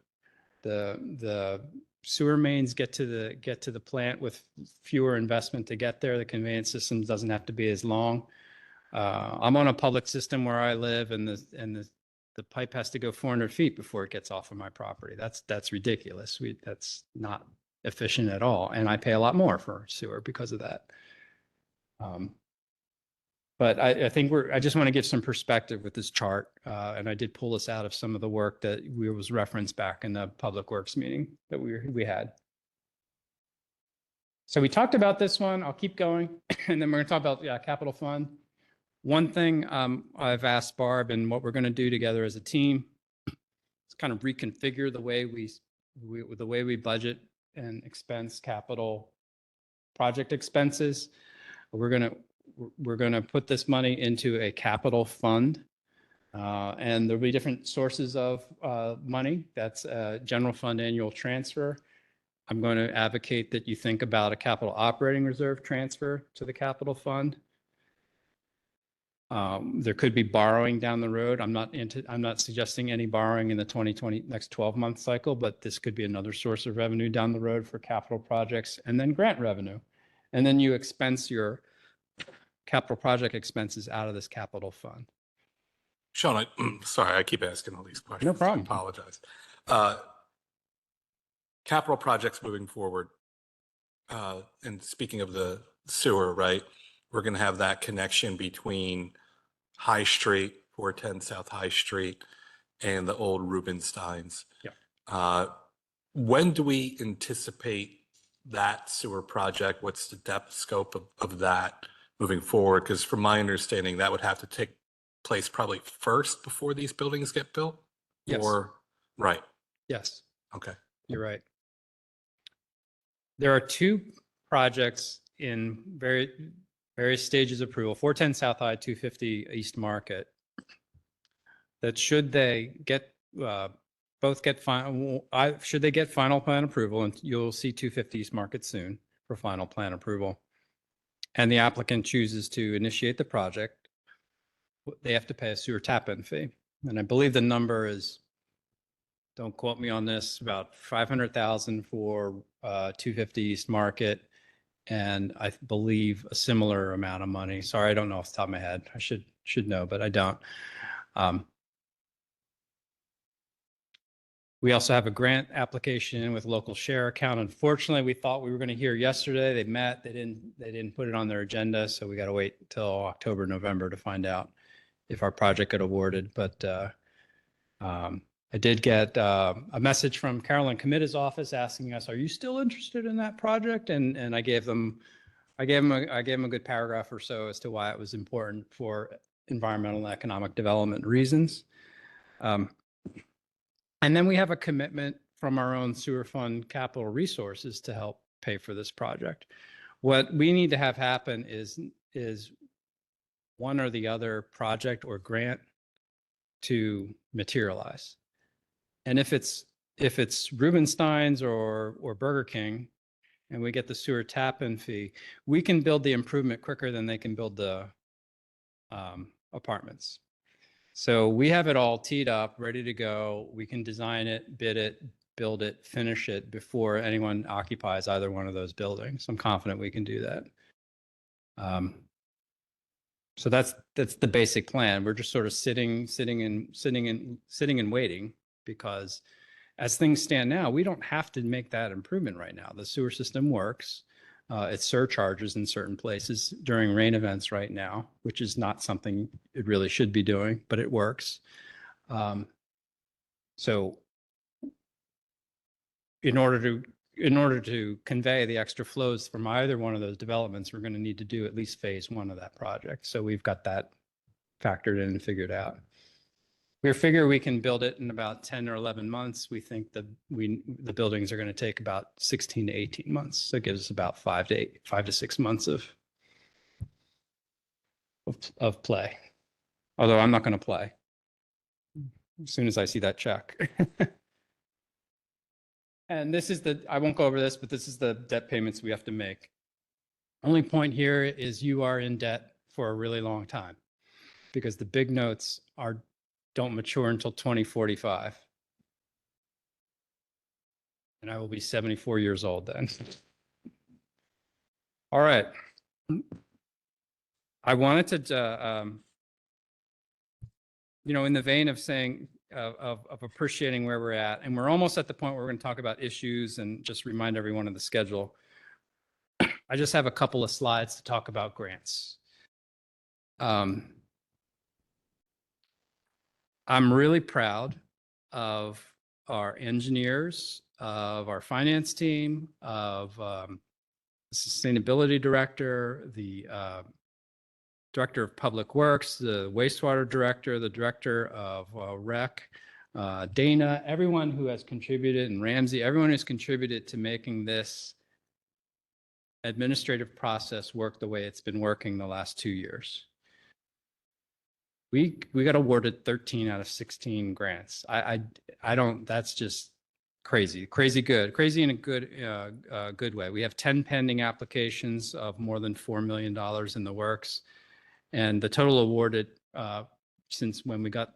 The sewer mains get to the plant with fewer investment to get there. The conveyance system doesn't have to be as long. I'm on a public system where I live, and the pipe has to go 400 feet before it gets off of my property. That's ridiculous. That's not efficient at all, and I pay a lot more for sewer because of that. But I think I just want to give some perspective with this chart, and I did pull this out of some of the work that was referenced back in the Public Works meeting that we had. So we talked about this one. I'll keep going, and then we're going to talk about capital fund. One thing I've asked Barb, and what we're going to do together as a team is kind of reconfigure the way we budget and expense capital project expenses. We're going to put this money into a capital fund, and there'll be different sources of money. That's a general fund annual transfer. I'm going to advocate that you think about a capital operating reserve transfer to the capital fund. There could be borrowing down the road. I'm not suggesting any borrowing in the 2020 next 12-month cycle, but this could be another source of revenue down the road for capital projects, and then grant revenue. And then you expense your capital project expenses out of this capital fund. Sean, sorry, I keep asking all these questions. No problem. I apologize. Capital projects moving forward, and speaking of the sewer, right, we're going to have that connection between High Street, 410 South High Street, and the old Rubensteins. Yeah. When do we anticipate that sewer project? What's the depth scope of that moving forward? Because from my understanding, that would have to take place probably first before these buildings get built? Yes. Or, right. Yes, Okay. you're right. There are two projects in various stages of approval, 410 South High, 250 East Market, that should they get should they get final plan approval, and you'll see 250 East Market soon for final plan approval, and the applicant chooses to initiate the project, they have to pay a sewer tap-in fee. And I believe the number is, don't quote me on this, about 500,000 for 250 East Market, and I believe a similar amount of money. Sorry, I don't know off the top of my head. I should know, but I don't. We also have a grant application with local share account. Unfortunately, we thought we were going to hear yesterday. They met. They didn't put it on their agenda, so we got to wait till October, November to find out if our project got awarded. But I did get a message from Carolyn Committa's office asking us, "Are you still interested in that project?" And I gave them a good paragraph or so as to why it was important for environmental and economic development reasons. And then we have a commitment from our own sewer fund capital resources to help pay for this project. What we need to have happen is one or the other project or grant to materialize. And if it's Rubenstein's or Burger King, and we get the sewer tap-in fee, we can build the improvement quicker than they can build the apartments. So we have it all teed up, ready to go. We can design it, bid it, build it, finish it before anyone occupies either one of those buildings. I'm confident we can do that. So that's the basic plan. We're just sort of sitting and waiting, because as things stand now, we don't have to make that improvement right now. The sewer system works. It surcharges in certain places during rain events right now, which is not something it really should be doing, but it works. So in order to convey the extra flows from either one of those developments, we're going to need to do at least phase one of that project. So we've got that factored in and figured out. We figure we can build it in about 10 or 11 months. We think that the buildings are going to take about 16 to 18 months. So it gives us about 5 to 6 months of play. Although I'm not going to play as soon as I see that check. And this is I won't go over this, but this is the debt payments we have to make. Only point here is you are in debt for a really long time, because the big notes don't mature until 2045. And I will be 74 years old then. All right. I wanted to, in the vein of saying, of appreciating where we're at, and we're almost at the point where we're going to talk about issues and just remind everyone of the schedule. I just have a couple of slides to talk about grants. I'm really proud of our engineers, of our finance team, of the sustainability director, the director of public works, the wastewater director, the director of rec, Dana, everyone who has contributed, and Ramsey, everyone who's contributed to making this administrative process work the way it's been working the last 2 years. We got awarded 13 out of 16 grants. I don't, that's just crazy in a good way. We have 10 pending applications of more than $4 million in the works. And the total awarded since when we got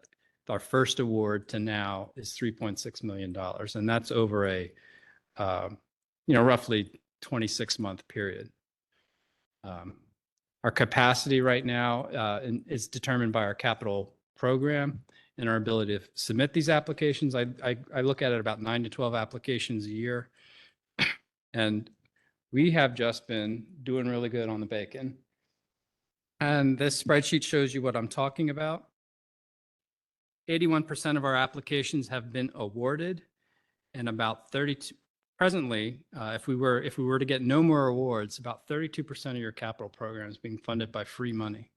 our first award to now is $3.6 million. And that's over a, roughly 26-month period. Our capacity right now is determined by our capital program and our ability to submit these applications. I look at it about 9 to 12 applications a year. And we have just been doing really good on the bacon. And this spreadsheet shows you what I'm talking about. 81% of our applications have been awarded, and about 32, presently, if we were to get no more awards, about 32% of your capital program is being funded by free money.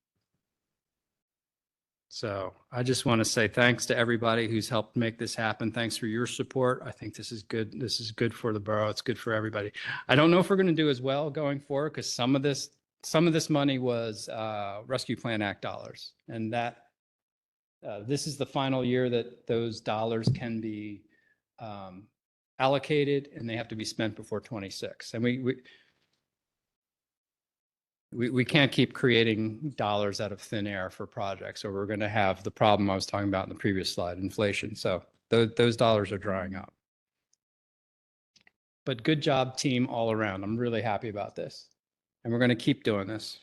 So I just want to say thanks to everybody who's helped make this happen. Thanks for your support. I think this is good. This is good for the borough. It's good for everybody. I don't know if we're going to do as well going forward, because some of this money was Rescue Plan Act dollars, and that this is the final year that those dollars can be allocated, and they have to be spent before 26. And we can't keep creating dollars out of thin air for projects, or we're going to have the problem I was talking about in the previous slide, inflation. So those dollars are drying up. But good job, team, all around. I'm really happy about this. And we're going to keep doing this.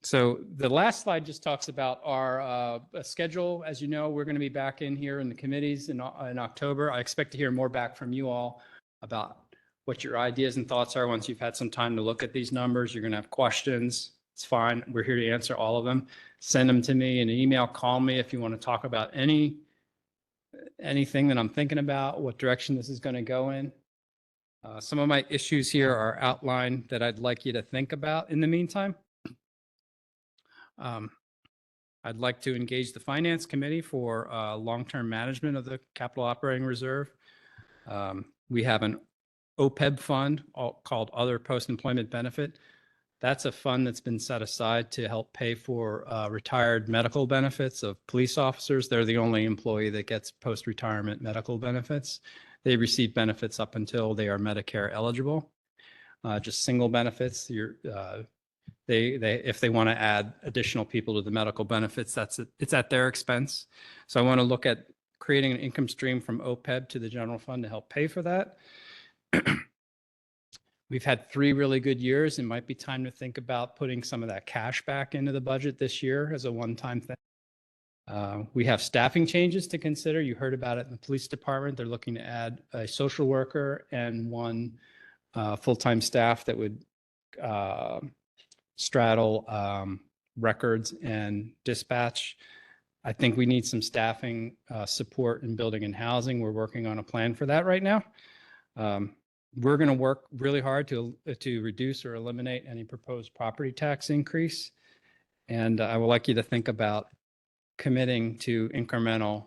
So the last slide just talks about our schedule. As you know, we're going to be back in here in the committees in October. I expect to hear more back from you all about what your ideas and thoughts are once you've had some time to look at these numbers. You're going to have questions. It's fine. We're here to answer all of them. Send them to me in an email. Call me if you want to talk about anything that I'm thinking about, what direction this is going to go in. Some of my issues here are outlined that I'd like you to think about in the meantime. I'd like to engage the Finance Committee for long-term management of the capital operating reserve. We have an OPEB fund called Other Post-Employment Benefit. That's a fund that's been set aside to help pay for retired medical benefits of police officers. They're the only employee that gets post-retirement medical benefits. They receive benefits up until they are Medicare eligible, just single benefits. If they want to add additional people to the medical benefits, it's at their expense. So I want to look at creating an income stream from OPEB to the general fund to help pay for that. We've had 3 really good years. It might be time to think about putting some of that cash back into the budget this year as a one-time thing. We have staffing changes to consider. You heard about it in the police department. They're looking to add a social worker and 1 full-time staff that would straddle records and dispatch. I think we need some staffing support in building and housing. We're working on a plan for that right now. We're going to work really hard to reduce or eliminate any proposed property tax increase. And I would like you to think about committing to incremental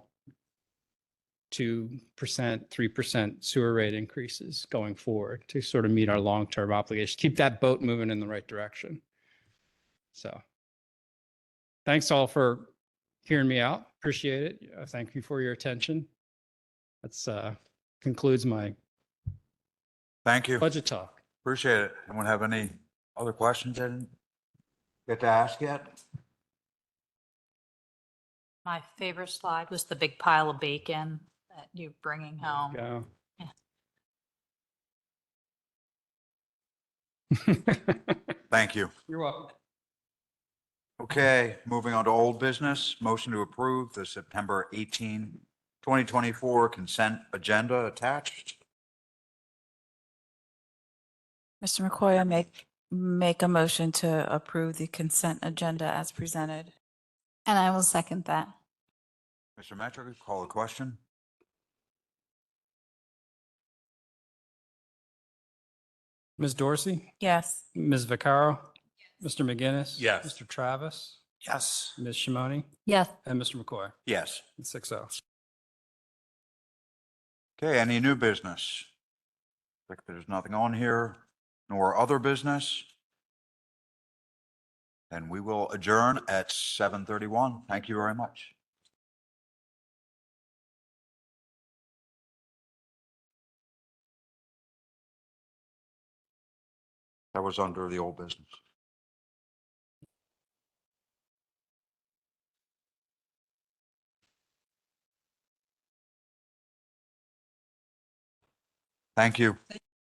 2%, 3% sewer rate increases going forward to sort of meet our long-term obligations, keep that boat moving in the right direction. So thanks all for hearing me out. Appreciate it. Thank you for your attention. That's concludes my Thank you. budget talk. Appreciate it. Anyone have any other questions I didn't get to ask yet? My favorite slide was the big pile of bacon that you're bringing home. Go. Yeah, Thank you. You're welcome. Okay, moving on to old business. Motion to approve the September 18, 2024 consent agenda attached. Mr. McCoy, I make a motion to approve the consent agenda as presented. And I will second that. Mr. Metrick, call the question. Ms. Dorsey, Yes. Ms. Vaccaro, Mr. McGinnis. Yes. Mr. Travis, Yes. Ms. Shimoni, Yes. and Mr. McCoy. Yes. 6-0. Okay, any new business? Like there's nothing on here, nor other business. Then we will adjourn at 7:31. Thank you very much. That was under the old business. Thank you.